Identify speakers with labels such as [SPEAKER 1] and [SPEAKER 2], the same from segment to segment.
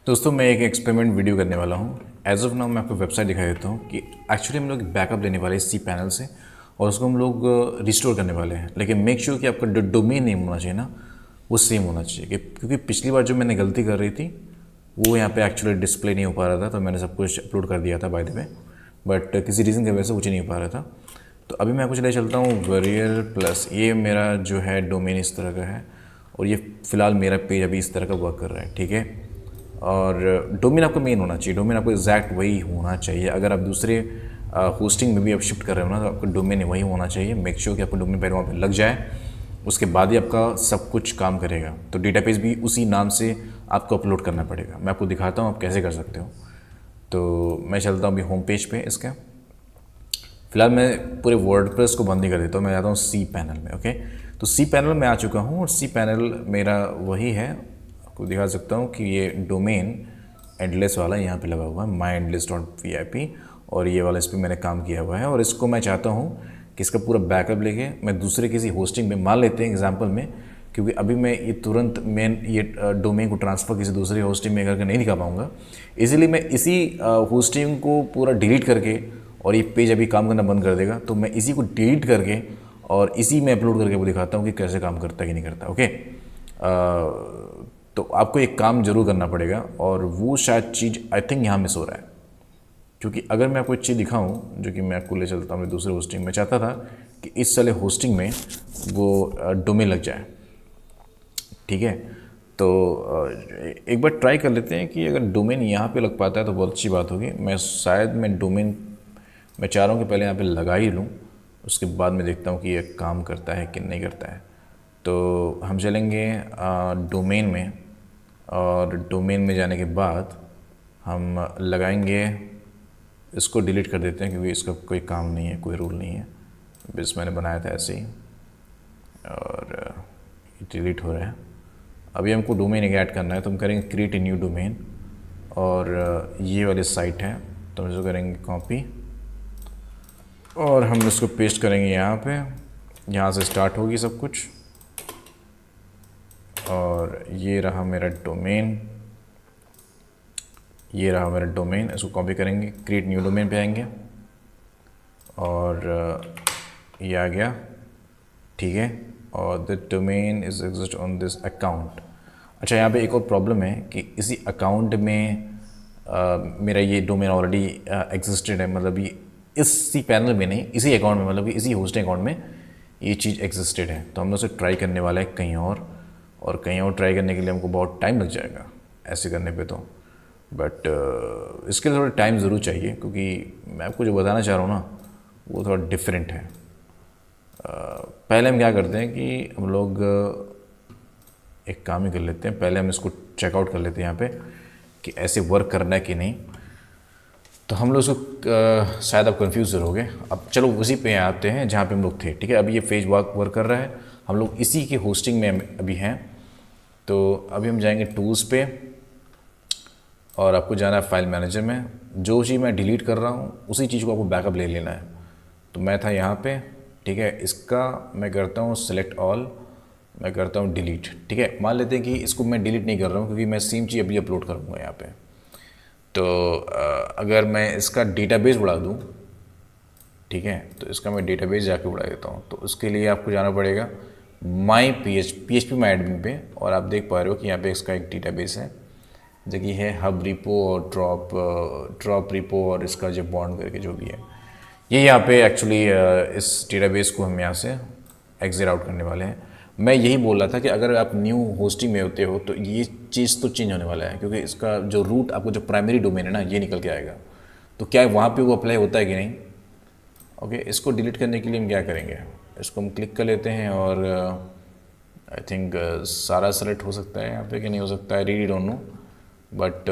[SPEAKER 1] दोस्तों मैं एक एक्सपेरिमेंट वीडियो करने वाला हूँ। एज ऑफ नाउ मैं आपको वेबसाइट दिखा देता हूँ कि एक्चुअली हम लोग बैकअप लेने वाले हैं सी पैनल से और उसको हम लोग रिस्टोर करने वाले हैं। लेकिन मेक श्योर कि आपका जो डोमेन नेम होना चाहिए ना वो सेम होना चाहिए क्योंकि पिछली बार जो मैंने गलती कर रही थी वो यहाँ पे एक्चुअली डिस्प्ले नहीं हो पा रहा था, तो मैंने सब कुछ अपलोड कर दिया था बाय द वे, बट किसी रीज़न की वजह से कुछ नहीं हो पा रहा था। तो अभी मैं आपको चले चलता हूँ वेरियर प्लस। ये मेरा जो है डोमेन इस तरह का है और ये फ़िलहाल मेरा पेज अभी इस तरह का वर्क कर रहा है, ठीक है। और डोमेन आपका मेन होना चाहिए, डोमेन आपको एग्जैक्ट वही होना चाहिए। अगर आप दूसरे होस्टिंग में भी आप शिफ्ट कर रहे हो ना तो आपका डोमेन वही होना चाहिए। मेक श्योर कि आपका डोमेन पहले वहाँ पे लग जाए, उसके बाद ही आपका सब कुछ काम करेगा। तो डेटाबेस भी उसी नाम से आपको अपलोड करना पड़ेगा। मैं आपको दिखाता हूँ आप कैसे कर सकते हो। तो मैं चलता हूँ अभी होम पेज पे इसका। फिलहाल मैं पूरे वर्डप्रेस को बंद ही कर देता हूँ, मैं जाता हूँ सी पैनल में। ओके, तो सी पैनल में आ चुका हूँ और सी पैनल मेरा वही है। आपको दिखा सकता हूँ कि ये डोमेन एंडलेस वाला यहाँ पे लगा हुआ है, myendless.vip, और ये वाला इस पर मैंने काम किया हुआ है। और इसको मैं चाहता हूँ कि इसका पूरा बैकअप लेके मैं दूसरे किसी होस्टिंग में, मान लेते हैं एग्जाम्पल में, क्योंकि अभी मैं ये तुरंत ये डोमेन को ट्रांसफ़र किसी दूसरी होस्टिंग में करके नहीं दिखा पाऊँगा, इसीलिए मैं इसी होस्टिंग को पूरा डिलीट करके, और ये पेज अभी काम करना बंद कर देगा, तो मैं इसी को डिलीट करके और इसी में अपलोड करके वो दिखाता हूँ कि कैसे काम करता है कि नहीं करता। ओके, तो आपको एक काम जरूर करना पड़ेगा और वो शायद चीज़ आई थिंक यहाँ मिस हो रहा है। क्योंकि अगर मैं आपको एक चीज़ दिखाऊँ जो कि मैं आपको ले चलता हूँ दूसरे होस्टिंग में, चाहता था कि इस वाले होस्टिंग में वो डोमेन लग जाए, ठीक है। तो एक बार ट्राई कर लेते हैं कि अगर डोमेन यहाँ पे लग पाता है तो बहुत अच्छी बात होगी। मैं डोमेन मैं चाह रहा हूँ कि पहले यहाँ पे लगा ही लूँ, उसके बाद मैं देखता हूँ कि ये काम करता है कि नहीं करता है। तो हम चलेंगे डोमेन में, और डोमेन में जाने के बाद हम लगाएंगे, इसको डिलीट कर देते हैं क्योंकि इसका कोई काम नहीं है, कोई रूल नहीं है, बस मैंने बनाया था ऐसे ही और डिलीट हो रहा है। अभी हमको डोमेन एक ऐड करना है, तो हम करेंगे क्रिएट ए न्यू डोमेन, और ये वाली साइट है तो हम इसको करेंगे कॉपी और हम इसको पेस्ट करेंगे यहाँ पे। यहाँ से स्टार्ट होगी सब कुछ, और ये रहा मेरा डोमेन, ये रहा मेरा डोमेन। इसको कॉपी करेंगे, क्रिएट न्यू डोमेन पे आएंगे और ये आ गया, ठीक है। और the domain is exist on this account. अच्छा, यहाँ पे एक और प्रॉब्लम है कि इसी अकाउंट में मेरा ये डोमेन ऑलरेडी एग्जिस्टेड है, मतलब ये इसी पैनल में नहीं, इसी अकाउंट में, मतलब कि इसी होस्टिंग अकाउंट में ये चीज़ एग्जिस्टेड है। तो हम लोग उसे ट्राई करने वाले हैं कहीं और कहीं और ट्राई करने के लिए हमको बहुत टाइम लग जाएगा ऐसे करने पे तो। बट इसके लिए थोड़ा टाइम ज़रूर चाहिए, क्योंकि मैं आपको जो बताना चाह रहा हूँ ना वो थोड़ा डिफरेंट है। पहले हम क्या करते हैं कि हम लोग एक काम ही कर लेते हैं, पहले हम इसको चेकआउट कर लेते हैं यहाँ पे कि ऐसे वर्क करना है कि नहीं। तो हम लोग उसको शायद आप कन्फ्यूज़ रहोगे। अब चलो उसी पे आते हैं जहाँ पे हम लोग थे, ठीक है। अभी ये पेज वर्क कर रहा है, हम लोग इसी के होस्टिंग में अभी हैं। तो अभी हम जाएंगे टूल्स पे और आपको जाना है फाइल मैनेजर में। जो चीज़ मैं डिलीट कर रहा हूँ उसी चीज़ को आपको बैकअप ले लेना है। तो मैं था यहाँ पे, ठीक है। इसका मैं करता हूँ सेलेक्ट ऑल, मैं करता हूँ डिलीट, ठीक है। मान लेते हैं कि इसको मैं डिलीट नहीं कर रहा हूँ क्योंकि मैं सेम चीज़ अभी अपलोड करूँगा यहाँ पे। तो अगर मैं इसका डेटाबेस बढ़ा दूँ, ठीक है, तो इसका मैं डेटाबेस जाके बढ़ा देता हूँ। तो उसके लिए आपको जाना पड़ेगा माई PHP माई एडमिन पे, और आप देख पा रहे हो कि यहाँ पे इसका एक डेटाबेस है जो कि है हब रिपो और ड्रॉप रिपो, और इसका जो बॉन्ड करके जो भी है ये यहाँ पे एक्चुअली इस डेटाबेस को हम यहाँ से एग्जिट आउट करने वाले हैं। मैं यही बोल रहा था कि अगर आप न्यू होस्टिंग में होते हो तो ये चीज़ तो चेंज होने वाला है, क्योंकि इसका जो रूट आपको जो प्राइमरी डोमेन है ना ये निकल के आएगा। तो क्या वहाँ पे वो अप्लाई होता है कि नहीं। ओके, इसको डिलीट करने के लिए हम क्या करेंगे, इसको हम क्लिक कर लेते हैं और आई थिंक सारा सेलेक्ट हो सकता है यहाँ पे कि नहीं हो सकता है, read don't know, but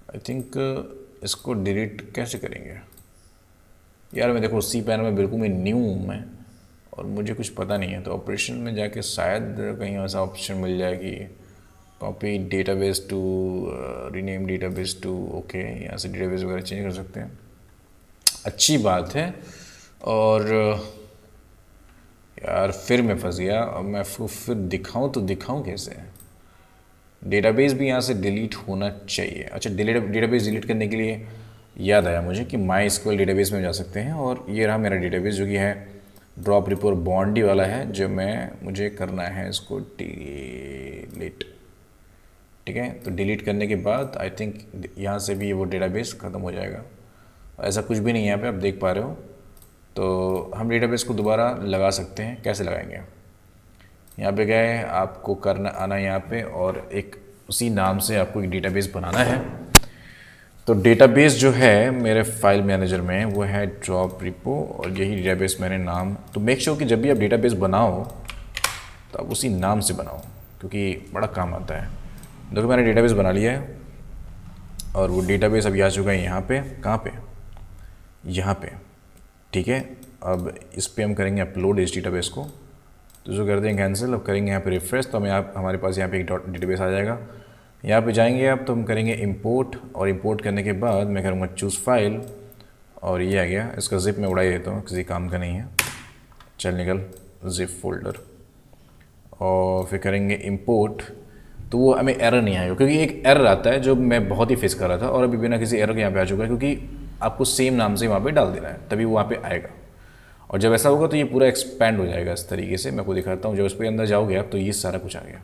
[SPEAKER 1] I think इसको डिलीट कैसे करेंगे यार। मैं देखो सी पैनल में बिल्कुल मैं न्यू हूँ मैं, और मुझे कुछ पता नहीं है। तो ऑपरेशन में जाके शायद कहीं ऐसा ऑप्शन मिल जाए कि copy database to rename database to, okay, यहाँ से डेटाबेस वगैरह चेंज कर सकते हैं, अच्छी बात है। और यार फिर मैं फंस गया, और मैं फिर दिखाऊं तो दिखाऊं कैसे। डेटाबेस भी यहाँ से डिलीट होना चाहिए। अच्छा, डेटाबेस डिलीट करने के लिए याद आया मुझे कि माई एसक्यूएल डेटाबेस में जा सकते हैं, और ये रहा मेरा डेटाबेस जो कि है ड्रॉप रिपोर्ट बॉन्डी वाला है, जो मुझे करना है इसको डिलीट। ठीक है, तो डिलीट करने के बाद आई थिंक यहाँ से भी वो डेटाबेस ख़त्म हो जाएगा। ऐसा कुछ भी नहीं है यहाँ पे, आप देख पा रहे हो। तो हम डेटाबेस को दोबारा लगा सकते हैं। कैसे लगाएंगे? यहाँ पे गए, आपको करना आना यहाँ पे, और एक उसी नाम से आपको एक डेटाबेस बनाना है। तो डेटाबेस जो है मेरे फाइल मैनेजर में वो है ड्रॉप रिपो, और यही डेटाबेस मैंने नाम। तो मेक श्योर कि जब भी आप डेटाबेस बनाओ तो आप उसी नाम से बनाओ, क्योंकि बड़ा काम आता है। देखो मैंने डेटाबेस बना लिया है, और वो डेटाबेस अभी आ चुका है यहाँ पे। कहाँ पे? यहाँ पे। ठीक है, अब इस पर हम करेंगे अपलोड इस डेटाबेस को। तो जो कर देंगे कैंसिल, अब करेंगे यहाँ पे रिफ्रेश, तो हमें हमारे पास यहाँ पे एक डेटाबेस आ जाएगा। यहाँ पे जाएंगे आप, तो हम करेंगे इंपोर्ट, और इंपोर्ट करने के बाद मैं करूँगा चूज़ फाइल, और ये आ गया। इसका जिप मैं उड़ा ही देता हूँ, किसी काम का नहीं है। चल निकल जिप फोल्डर, और फिर करेंगे इंपोर्ट। तो वो हमें एरर नहीं आएगा, क्योंकि एक एरर आता है जो मैं बहुत ही फेस कर रहा था, और अभी बिना किसी एरर के यहाँ पे आ चुका है, क्योंकि आपको सेम नाम से वहाँ पे डाल देना है, तभी वो वहाँ पे आएगा। और जब ऐसा होगा तो ये पूरा एक्सपैंड हो जाएगा इस तरीके से। मैं आपको दिखाता हूँ। जब इसके अंदर जाओगे आप, तो ये सारा कुछ आ गया।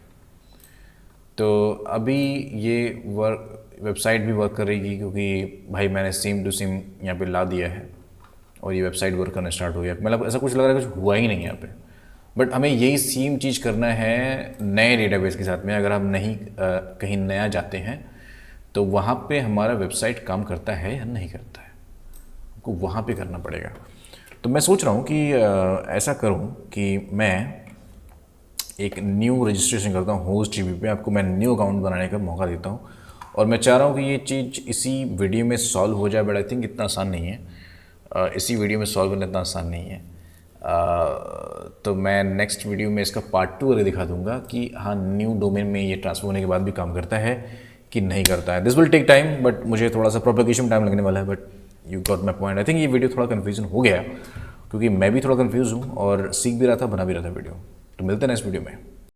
[SPEAKER 1] तो अभी ये वेबसाइट भी वर्क करेगी, क्योंकि भाई मैंने सेम टू सेम यहाँ पे ला दिया है, और ये वेबसाइट वर्क करना स्टार्ट हो गया। मतलब ऐसा कुछ लग रहा है कुछ हुआ ही नहीं है यहाँ पे, बट हमें यही सेम चीज़ करना है नए डेटाबेस के साथ में। अगर हम नहीं कहीं नया जाते हैं, तो वहाँ पे हमारा वेबसाइट काम करता है या नहीं करता है, हमको वहाँ पे करना पड़ेगा। तो मैं सोच रहा हूँ कि ऐसा करूँ कि मैं एक न्यू रजिस्ट्रेशन करता हूँ होस्ट जीबी पे। आपको मैं न्यू अकाउंट बनाने का मौका देता हूँ, और मैं चाह रहा हूँ कि ये चीज़ इसी वीडियो में सॉल्व हो जाए, बट आई थिंक इतना आसान नहीं है। इसी वीडियो में सॉल्व करना इतना आसान नहीं है। तो मैं नेक्स्ट वीडियो में इसका पार्ट 2 अगर दिखा दूंगा कि हाँ न्यू डोमेन में ये ट्रांसफर होने के बाद भी काम करता है कि नहीं करता है। This will take time, but मुझे थोड़ा सा प्रोपेगेशन टाइम लगने वाला है। But you got my point. I think ये वीडियो थोड़ा कन्फ्यूजन हो गया, क्योंकि मैं भी थोड़ा कन्फ्यूज़ हूँ और सीख भी रहा था, बना भी रहा था वीडियो। तो मिलते हैं नेक्स्ट वीडियो में।